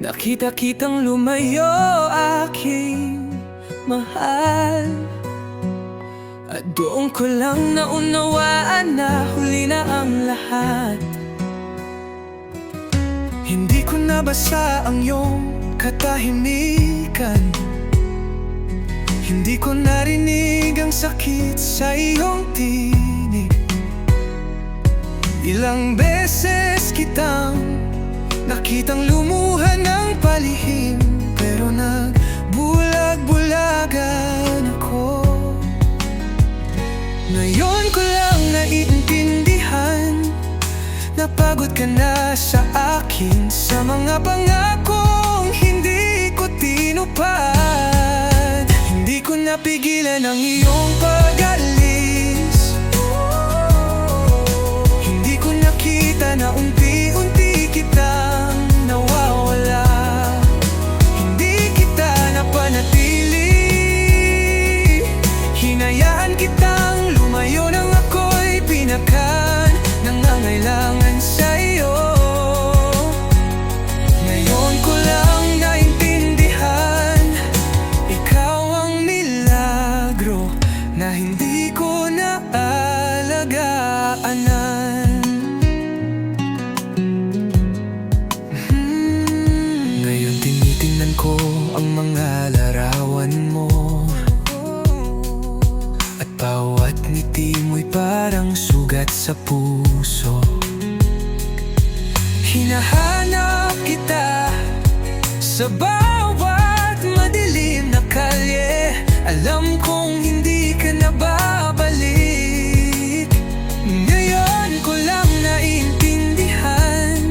Nakita-kitang lumayo aking mahal, at doon ko lang naunawaan na huli na ang lahat. Hindi ko nabasa ang iyong katahimikan, hindi ko narinig ang sakit sa iyong tinig. Ilang beses kitang nakitang lumuha ng palihim, pero nagbulag-bulagan ako. Ngayon ko lang naiintindihan, napagod ka na sa akin, sa mga pangakong hindi ko tinupad. Hindi ko napigilan ang iyong pag-alis, hindi ko nakita na unti-unti kitang nawawala. Hindi kita napanatili, hinayaan kitang lumayo nang ako'y pinakan. Nangangailangan sa iyo, ngayon ko lang naintindihan, ikaw ang milagro na hindi ko naalagaanan. Ngayon tinitingnan ko ang mga larawan mo, at bawat ngiti mo'y parang sugat sa puso. Hinahanap kita sa bawat madilim na kalye, alam kong hindi ka na babalik. Ngayon ko lang naiintindihan,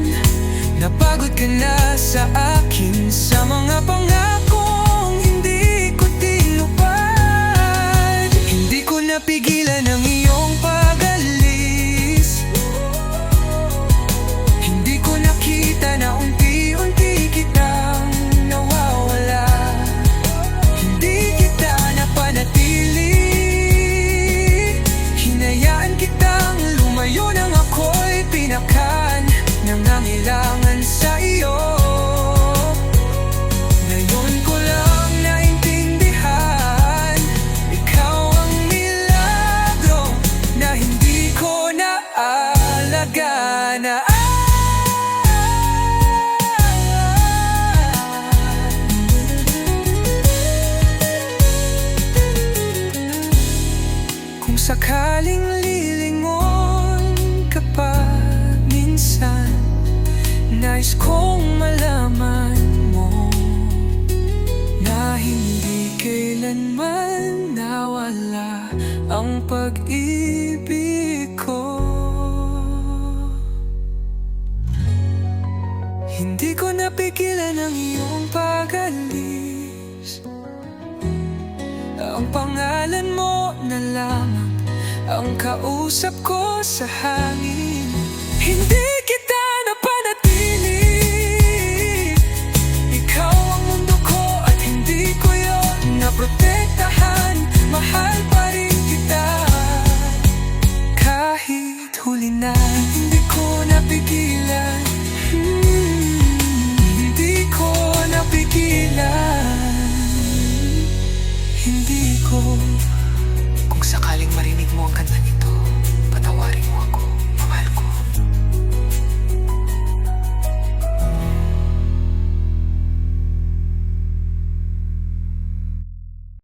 napagod ka na sa akin, sa mga pangakong hindi ko tinupad. Hindi ko napigilan ang iyong pag-alis, hindi ko nakita na unti-unti kitang nawawala. Hindi kita napanatili, hinayaan kitang lumayo nang ako'y pinakan. Nangangailangan sa iyo, ngayon ko lang naintindihan, ikaw ang milagro na hindi ko naalagaanan. Kung sakaling lilingon ka pa minsan, nais kong malaman mo na hindi kailanman nawala ang pag-ibig ko. Hindi ko napigilan ang iyong pag-alis, ang pangalan mo na lamang ang kausap ko sa hangin. Hindi kita napanatili, ikaw ang mundo ko at hindi ko yun naprotektahan. Mahal pa rin kita kahit huli na. Hindi ko napigilan, hindi ko napigilan, hindi ko. Kung sakaling marinig mo ang kanta nito, patawarin mo ako.